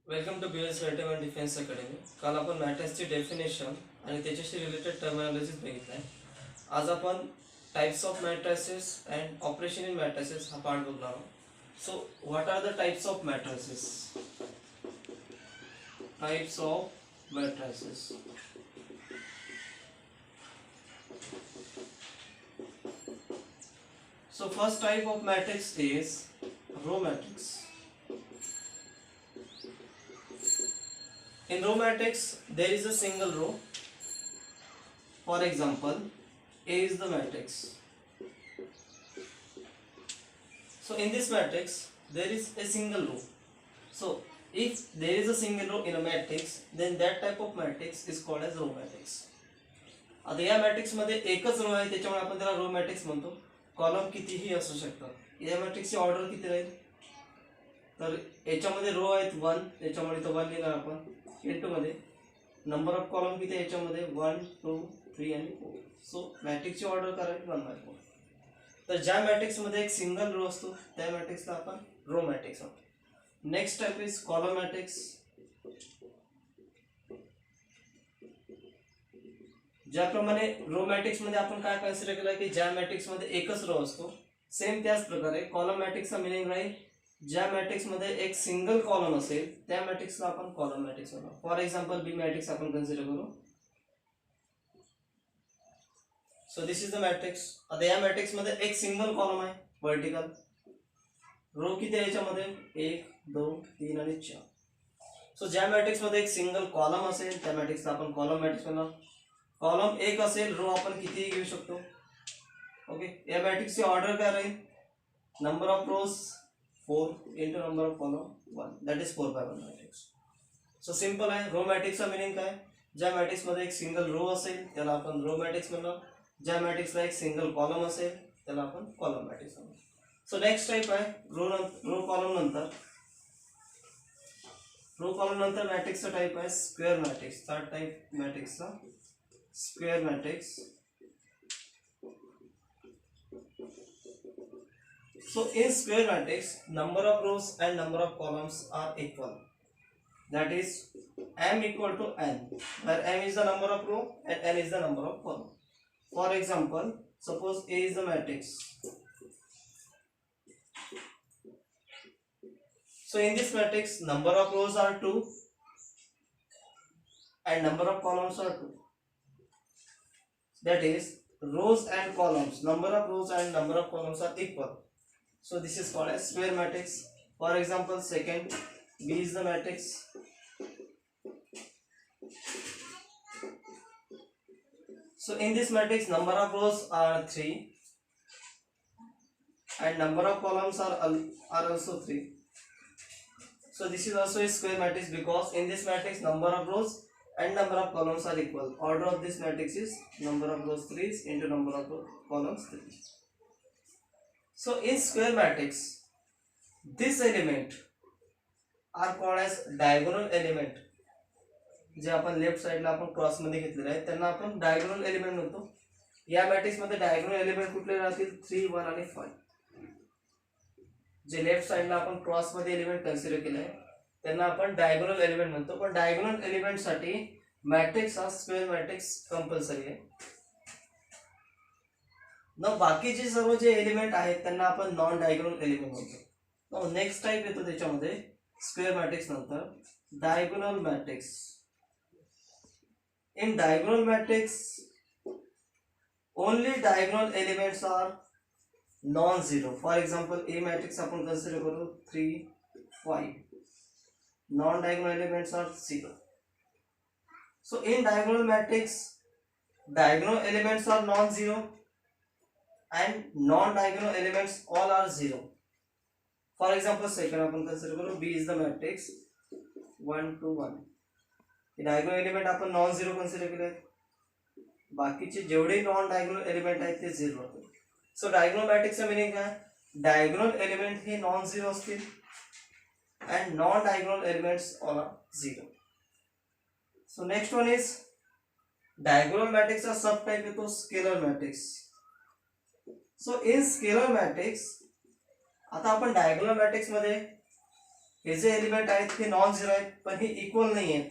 Welcome to BS आयटम and defence academy. काल आपण मॅट्रिक्सची डेफिनेशन आणि त्याच्याशी रिलेटेड टर्मिनॉलॉजीज बघितलं आहे. आज आपण types of matrices and operation in matrices हा पार्ट बघणार आहोत. So what are the types of matrices? Types of matrices. So first type of matrix is row matrix. In row matrix, there is a single row. For example, A is the matrix. So in this matrix, there is a single row. So if there is a single row in a matrix, then that type of matrix is called as row matrix. आता या matrix मध्ये एकच रो आहे, त्याच्यामुळे आपण त्याला रो matrix म्हणतो. Column कितीही असू शकतात. या मॅट्रिक्सची ऑर्डर किती राहील? तर याच्यामध्ये रो आहेत 1, त्याच्यामुळे तो 1 लिहिणार आपण. इंटू मध्ये नंबर ऑफ कॉलम किती आहे याच्यामध्ये 1 2 3 आणि 4. सो मॅट्रिक्सची ऑर्डर करायची 1/4. तर ज्या मॅट्रिक्स मध्ये एक सिंगल रो असतो त्या मॅट्रिक्सला आपण रो मॅट्रिक्स म्हणतो. Next type is column matrix. ज्याप्रमाणे रो मॅट्रिक्स मध्ये आपण काय कन्सिडर केलं की ज्या मॅट्रिक्स मध्ये एकच रो असतो, सेम त्याच प्रकारे कॉलम मॅट्रिक्सचा मिनिंग राहील ज्या मॅट्रिक्स मध्ये एक सिंगल कॉलम असेल त्या मॅट्रिक्सला आपण कॉलम मॅट्रिक्स म्हणतो. फॉर एक्झाम्पल बी मॅट्रिक्स आपण कन्सिडर करू. सो दिस इज द मॅट्रिक्स. आता या मॅट्रिक्स मध्ये एक सिंगल कॉलम आहे वर्टिकल. रो किती आहे याच्यामध्ये 1 2 3 आणि 4. सो ज्या मॅट्रिक्स मध्ये एक सिंगल कॉलम असेल त्या मॅट्रिक्सला आपण कॉलम मॅट्रिक्स म्हणणार. कॉलम एक असेल, रो आपण कितीही घेऊ शकतो. ओके, या मॅट्रिक्सची ऑर्डर काय राहील? Number of rows 4 into number of column 1, that is 4/1 matrix. So simple आहे. रो मॅट्रिक्सचा मिनिंग काय? ज्या मॅट्रिक्स मध्ये एक सिंगल रो असेल त्याला आपण रो मॅट्रिक्स म्हणणार. ज्या मॅट्रिक्सला एक सिंगल कॉलम असेल त्याला आपण कॉलम मॅट्रिक्स म्हणणार. सो नेक्स्ट टाइप आहे रो कॉलम नंतर. रो कॉलम नंतर मॅट्रिक्सचा टाइप आहे स्क्वेअर मॅट्रिक्स. थर्ड टाइप मॅट्रिक्सचा square matrix. So in square matrix, number of rows and number of columns are equal. That is m equal to n, where m is the number of row and n is the number of column. For example, suppose A is the matrix. So in this matrix, number of rows are 2 and number of columns are 2. That is rows and columns, number of rows and number of columns are equal. So this is called as square matrix. For example, second, B is the matrix. So in this matrix, number of rows are 3 and number of columns are also 3. So this is also a square matrix because in this matrix number of rows and number of columns are equal. Order of this matrix is number of rows 3 into number of columns 3. So in square matrix, this element are called as diagonal element. जे आपण left साइडला आपण cross मध्ये घेतलेले आहेत त्यांना आपण diagonal element म्हणतो. या मॅट्रिक्स मध्ये डायगोनल एलिमेंट कुठले राहतील? 3 1 आणि 5. जे लेफ्ट साइडला आपण क्रॉस मध्ये एलिमेंट कन्सिडर केले आहे त्यांना आपण डायगोनल एलिमेंट म्हणतो. पण डायगोनल एलिमेंट साठी मॅट्रिक्स हा स्क्वेअर मॅट्रिक्स कंपल्सरी आहे. न बाकीचे सर्व जे एलिमेंट आहेत त्यांना आपण नॉन डायगोनल एलिमेंट म्हणतो. नेक्स्ट टाइप येतो त्याच्यामध्ये स्क्वेअर मॅट्रिक्स नंतर diagonal matrix. In diagonal matrix only diagonal elements are non zero. For example a matrix आपण कन्सिडर करू 3 5. Non-diagonal elements are 0. So in diagonal matrix, diagonal elements are non-zero and non-diagonal elements all are 0. For example, second आपण consider करू B is the matrix 1 2 1. diagonal element आपण non-zero consider केले. बाकीचे जेवढे non-diagonal element आहेत ते 0 होते. So diagonal matrix चा meaning काय? Diagonal element हे non-zero असतील and non-diagonal elements all are 0. So next one is diagonal matrix चा subtype येतो scalar matrix. So in scalar matrix आता आपण diagonal matrix मध्ये हे जे एलिमेंट आहेत हे नॉन झिरो आहेत, पण हे इक्वल नाही आहेत.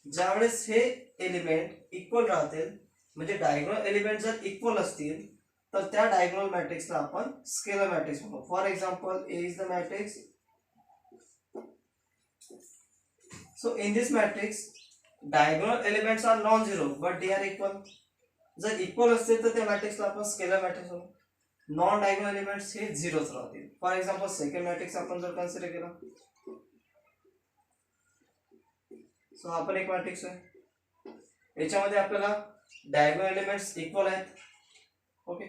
ज्यावेळेस हे एलिमेंट इक्वल राहतील, म्हणजे डायगोनल एलिमेंट जर इक्वल असतील, तर त्या डायगोनल मॅट्रिक्सला आपण स्केलर मॅट्रिक्स म्हणतो. For example, A is the matrix. So in this matrix diagonal elements are non zero but they are equal. जर इक्वल असतील तर त्या मॅट्रिक्सला आपण स्केलर मॅट्रिक्स म्हणतो. नॉन डायगोनल एलिमेंट्स हे झिरोच राहतील. फॉर एक्झाम्पल, सेकंड मॅट्रिक्स आपण जर कन्सिडर केला, सो हा पण एक मॅट्रिक्स आहे. याच्यामध्ये आपल्याला डायगोनल एलिमेंट्स इक्वल आहेत, ओके,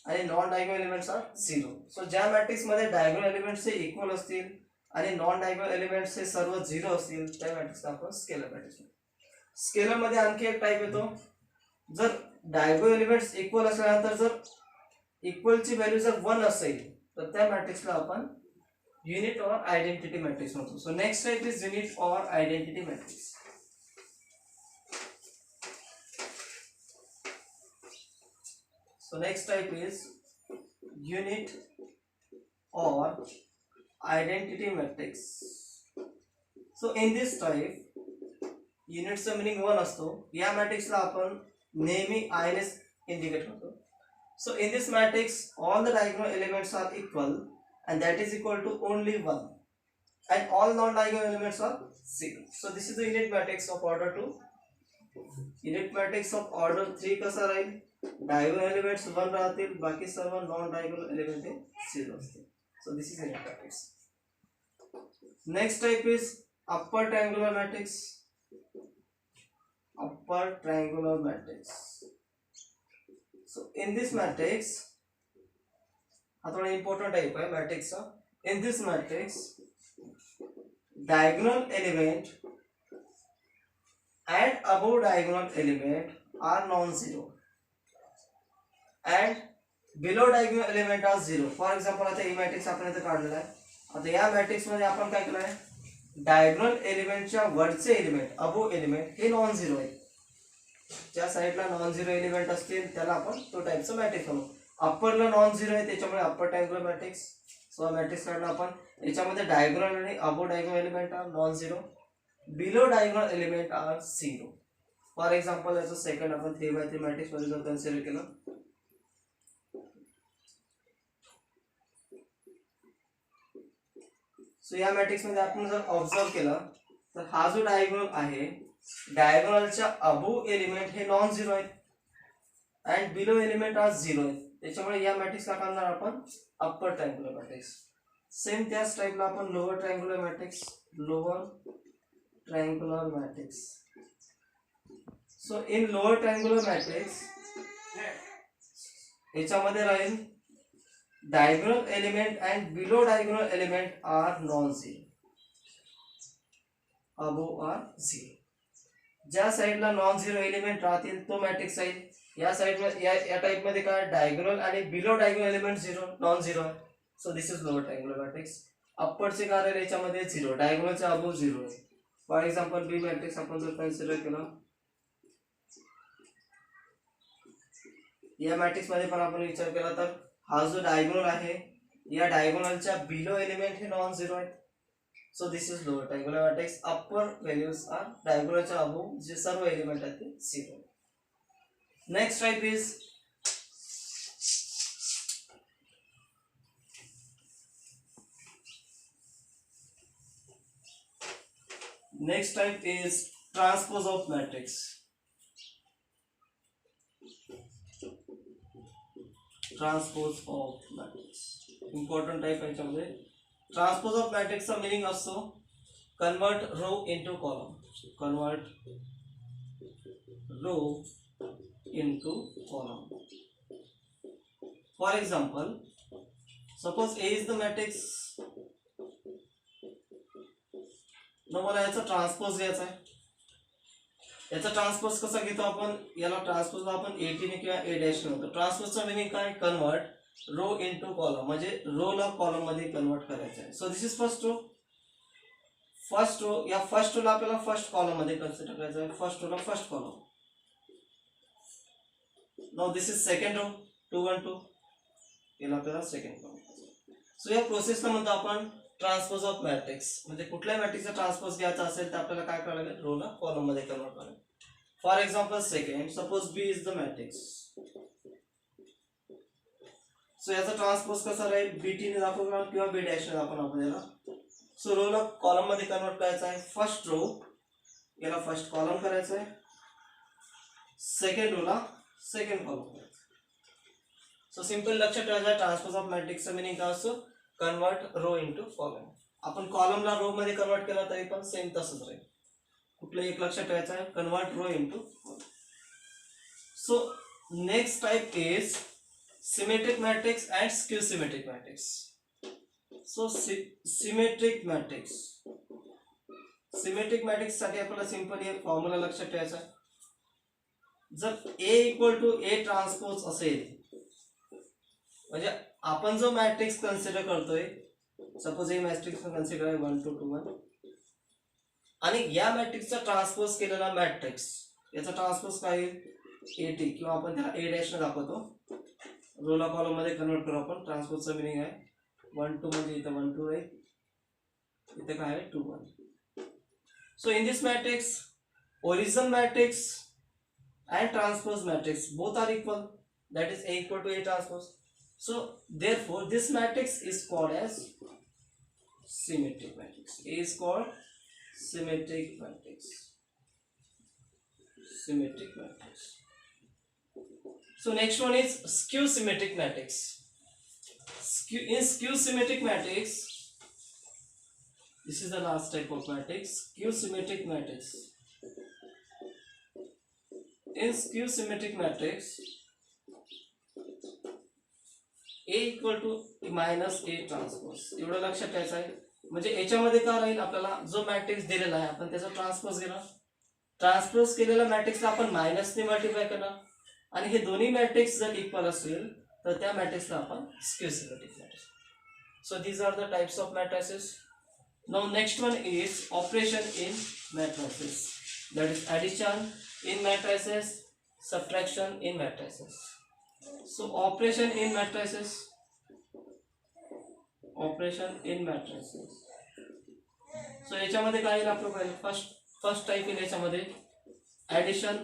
आणि non diagonal elements are zero. So ज्या मॅट्रिक्स मध्ये डायगोनल एलिमेंट्स हे इक्वल असतील आणि नॉन डायगोनल एलिमेंट्स हे सर्व झिरो असतील, त्या मॅट्रिक्सला आपण स्केलर मॅट्रिक्स म्हणतो. स्केलर मध्ये आणखी एक टाइप येतो. जर डायगोनल एलिमेंट्स इक्वल असल्यानंतर जर इक्वलची व्हॅल्यू जर 1 असेल, तर त्या मॅट्रिक्सला आपण युनिट और आयडेंटिटी मॅट्रिक्स म्हणतो. So next type is unit or identity matrix. So next type is unit or identity matrix. So in this type unit चा meaning 1 असतो. या मॅट्रिक्सला आपण नेहमी I ने इंडिकेट करतो. So in this matrix all the diagonal elements are equal and that is equal to only 1 and all non-diagonal elements are 0. So this is the unit matrix of order 2. Unit matrix of order 3 कसा राहील? Diagonal elements 1 राहतील, बाकी सर्व non diagonal element हे 0 असतील. सो this is unit matrix. Next type is upper triangular matrix. Upper triangular matrix. So in this matrix, हा थोड़ा important type है matrix का. In this matrix diagonal element and above diagonal element are non-zero and below diagonal element are zero. For example, आता ही matrix आपण इथे काढलेला आहे. आता या मॅट्रिक्स मध्ये आपण काय केलं आहे, डायगोनल एलिमेंटच्या वरचे एलिमेंट, अबोव एलिमेंट हे नॉन झिरो आहेत. ज्या साईडला नॉन झिरो एलिमेंट असतील त्याला आपण तो टाइपचा मॅट्रिक्स म्हणू. अप्परला नॉन झिरो आहे त्याच्यामुळे upper triangular matrix. So matrix काढला आपण. याच्यामध्ये डायगोनल आणि above diagonal element are non zero, below diagonal element are zero. For example, याचं सेकंड आपण 3x3 मॅट्रिक्स मध्ये जर कन्सिडर केलं, सो या मॅट्रिक्स मध्ये आपण जर ऑब्झर्व केलं तर हा जो डायगोनल आहे, डायगोनलच्या अबोव एलिमेंट हे नॉन झिरो आहेत and below element are zero आहेत. त्याच्यामुळे या मॅट्रिक्सला काढणार आपण अप्पर ट्रायंगुलर मॅट्रिक्स. सेम त्याच टाइपला आपण lower triangular matrix, lower triangular matrix. So in lower triangular matrix याच्यामध्ये राहील diagonal element and below diagonal element are non zero, above are zero. ज्या साइडला नॉन झिरो एलिमेंट राहतील तो मॅट्रिक्स राहील. या साइड या टाइप मध्ये काय, डायगोनल आणि below diagonal element zero, non zero आहे. So this is lower triangular matrix. अप्परचे कार्य याच्यामध्ये झिरो, डायगोनलच्या अबोव झिरो आहे. फॉर एक्झाम्पल, बी मॅट्रिक्स आपण जर कन्सिडर केला, या मॅट्रिक्स मध्ये पण आपण विचार केला तर हा जो डायगोनल आहे, या डायगोनलच्या बिलो एलिमेंट हे नॉन झिरो आहेत. So this is lower triangular matrix. Upper values are डायगोनलच्या अबोव जे सर्व एलिमेंट आहेत ते zero. Next type is transpose of matrix. Transpose of matrix important type आहे. याच्यामध्ये ट्रान्सपोज ऑफ मॅट्रिक्सचा मीनिंग असतो convert row into column, convert row into column. For example, suppose A is the matrix. मला याचा transpose घ्यायचा आहे. याचा transpose कसा घेतो आपण, याला ट्रान्सपोजला आपण एटीने किंवा ए डॅश म्हणतो. ट्रान्सपोजचा मीनिंग काय, कन्वर्ट रो इनटू कॉलम, म्हणजे रो ला कॉलम मध्ये कन्वर्ट करायचं आहे. So this is first row. First row, या फर्स्ट रोला आपल्याला फर्स्ट कॉलम मध्ये कन्सिडर करायचं आहे. फर्स्ट रोला first column. Now this is second row, 2 1 2, याला आपल्याला सेकंड कॉलम. सो या प्रोसेसला म्हणतो आपण ट्रान्सपोज ऑफ मॅट्रिक्स म्हणजे कुठल्याही मॅट्रिक्सचा ट्रान्सपोज घ्यायचा असेल तर आपल्याला काय करावं लागेल, रोला कॉलम मध्ये कन्वर्ट करावं. For example second, suppose B is the matrix. So याचा ट्रान्सपोज कसा राहील, बीटी ने दाखवणार किंवा बी डॅश ने दाखवणार आपण याला. सो रोला कॉलम मध्ये कन्वर्ट करायचा आहे. फर्स्ट रो याला फर्स्ट कॉलम करायचा आहे, सेकंड रोला सेकंड कॉलम करायचा. सो सिंपल लक्षात ठेवायचं, ट्रान्सपोज ऑफ मॅट्रिक्सचा मिनिंग काय असतो, कन्वर्ट रो इनटू कॉलम. आपण कॉलमला रो मध्ये कन्वर्ट केला तरी पण सेम तसंच राहील. कुठलं एक लक्षात ठेवायचं आहे, convert row into column. So next type is symmetric matrix and skew symmetric matrix. So symmetric matrix, symmetric matrix साठी आपल्याला सिंपल एक फॉर्म्युला लक्षात ठेवायचा आहे. जर A equal to A transpose असेल म्हणजे आपण जो मॅट्रिक्स कन्सिडर करतोय, सपोज A मॅट्रिक्स कन्सिडर आहे 1 2 2 1 आणि या मॅट्रिक्सचा ट्रान्सपोज केलेला मॅट्रिक्स याचा ट्रान्सपोज काय AT किंवा आपण त्याला A डॅश ने दाखवतो. रोला कॉलम मध्ये कन्वर्ट करू आपण. ट्रान्सपोजचा मिनिंग आहे 1 2 म्हणजे इथं 1 2 आहे, इथे काय आहे 2 1. So in this matrix origin matrix and transpose matrix both are equal, that is A equal to A transpose. So therefore this matrix is called as symmetric matrix. A is called symmetric matrix. Symmetric matrix. So next one is skew symmetric matrix. In skew symmetric matrix, this is the last type of matrix, skew symmetric matrix. In skew symmetric matrix, A equal to minus A transpose. एवढं लक्षात ठेवायचं आहे. म्हणजे याच्यामध्ये काय राहील, आपल्याला जो matrix दिलेला आहे आपण त्याचा ट्रान्सपोज घेणार. ट्रान्सपोज केलेल्या मॅट्रिक्सला आपण मायनसने मल्टिप्लाय करणार आणि हे दोन्ही मॅट्रिक्स जर इक्वल असेल तर त्या मॅट्रिक्सला आपण skew symmetric matrix. So these are the types of matrices. Now next one is operation in matrices, that is addition in matrices, subtraction in matrices. So operation in matrices, operation in matrices. So याच्यामध्ये काय येईल आपलं पहिले, first type येईल याच्यामध्ये addition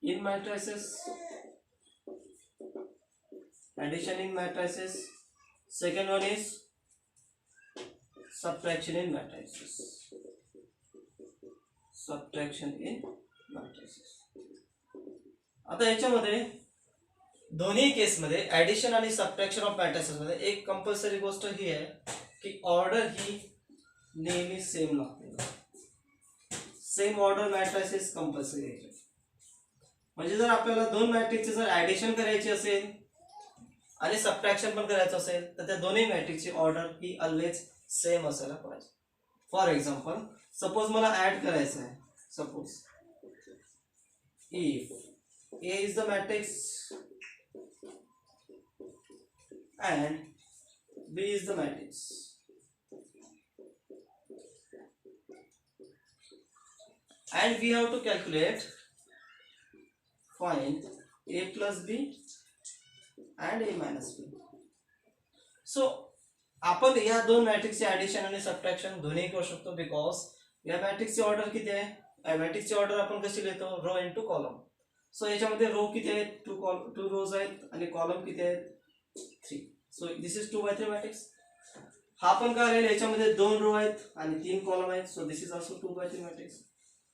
in matrices, addition in matrices. Second one is subtraction in matrices, subtraction in matrices. आता याच्यामध्ये दोन्ही केसमध्ये ऍडिशन आणि सबट्रॅक्शन ऑफ मॅट्रिसेस मध्ये एक कंपल्सरी गोष्ट ही आहे की ऑर्डर ही नेहमी सेम लागते. सेम ऑर्डर मॅट्रिसेस कंपल्सरी आहे. म्हणजे जर आपल्याला दोन मॅट्रिक्सचे जर ऍडिशन करायची असेल आणि सबट्रॅक्शन पण करायचं असेल तर त्या दोन्ही मॅट्रिक्सची ऑर्डर ही ऑलवेज सेम असायला पाहिजे. फॉर एक्झाम्पल, सपोज मला ऍड करायचं आहे. Suppose if A is the matrix and B is the matrix, and we have to calculate, find A plus B and A minus B. So आपण या दोन मॅट्रिक्सचे addition आणि सबट्रॅक्शन दोन्ही करू शकतो बिकॉज या मॅट्रिक्सची ऑर्डर किती आहे, या मॅट्रिक्सची ऑर्डर आपण कशी लिहितो, रो इनटू कॉलम. सो याच्यामध्ये रो किती आहेत, टू रोज आहेत आणि कॉलम किती आहेत 3. सो दिस इज 2/3 मॅट्रिक्स. हा पण काय राहील, याच्यामध्ये 2 रो आहेत आणि 3 कॉलम आहेत. So this is also 2/3 matrix.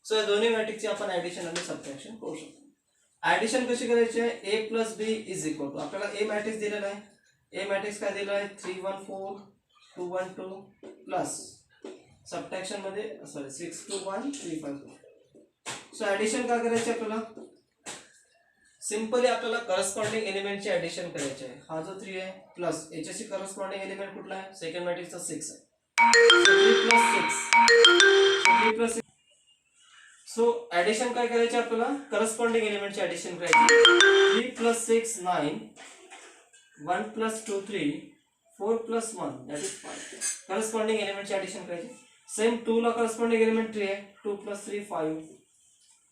So या दोन्ही मॅट्रिक्सचे आपण ऍडिशन आणि सबट्रॅक्शन करू शकतो. ऍडिशन कशी करायची आहे, A plus B is equal to, आपल्याला ए मॅट्रिक्स दिलेला आहे. ए मॅट्रिक्स काय दिला आहे 3 1 4 2 1 2 प्लस सबट्रॅक्शन मध्ये 6 2 1 3 5 4. सो ऍडिशन काय करायचे आपल्याला, सिंपली आपल्याला करस्पॉन्डिंग एलिमेंटचे ऍडिशन करायचे आहे. हा जो 3 आहे प्लस याच्याशी करस्पॉन्डिंग एलिमेंट कुठला आहे, सेकंड मॅट्रिक्सचा 6 आहे. 3 प्लस 6. सो ऍडिशन काय करायचे आपल्याला, करस्पॉन्डिंग एलिमेंटचे ऍडिशन करायचे. 3 plus 6 9, 1 plus 2 3, 4 plus 1 that is 5. Corresponding एलिमेंटचे ऍडिशन करायचे. सेम 2 ला करस्पॉन्डिंग एलिमेंट 3 आहे. 2 plus 3 5,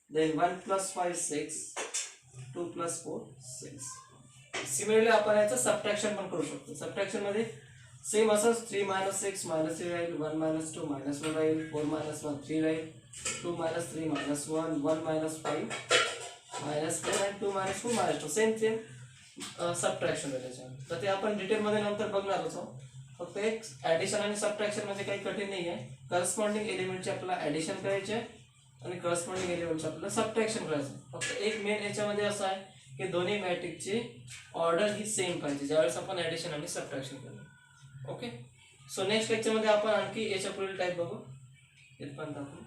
then 1 plus 5 6, 2 plus 4 6. Similarly आपण याचं सबट्रॅक्शन पण करू शकतो. सबट्रॅक्शन मध्ये सेम असंच 3 - 6 -3 राहील, 1 - 2 -1 राहील, 4 - 1 3 राहील, 2 - 3 -1, 1 - 5 -4 आणि 2 - 4 -2. सेम सबट्रॅक्शन आहे त्याच्यामध्ये. तर ते आपण डिटेलमध्ये नंतर बघणारच आहोत. फक्त एक ॲडिशन आणि सबट्रॅक्शन म्हणजे काही कठीण नाही आहे. करस्पॉन्डिंग एलिमेंटचे आपल्याला ॲडिशन करायचे आणि करस्पॉन्डिंग एलिमेंटचे आपल्याला सबट्रॅक्शन करायचं. फक्त एक मेन याच्यामध्ये असं आहे की दोन्ही मॅट्रिक्सची ऑर्डर ही सेम पाहिजे ज्यावेळेस आपण ॲडिशन आणि सबट्रॅक्शन करू. ओके. सो नेक्स्ट लेक्चरमध्ये आपण आणखी याच्या पुढील टाईप बघू. इथपर्यंत आपण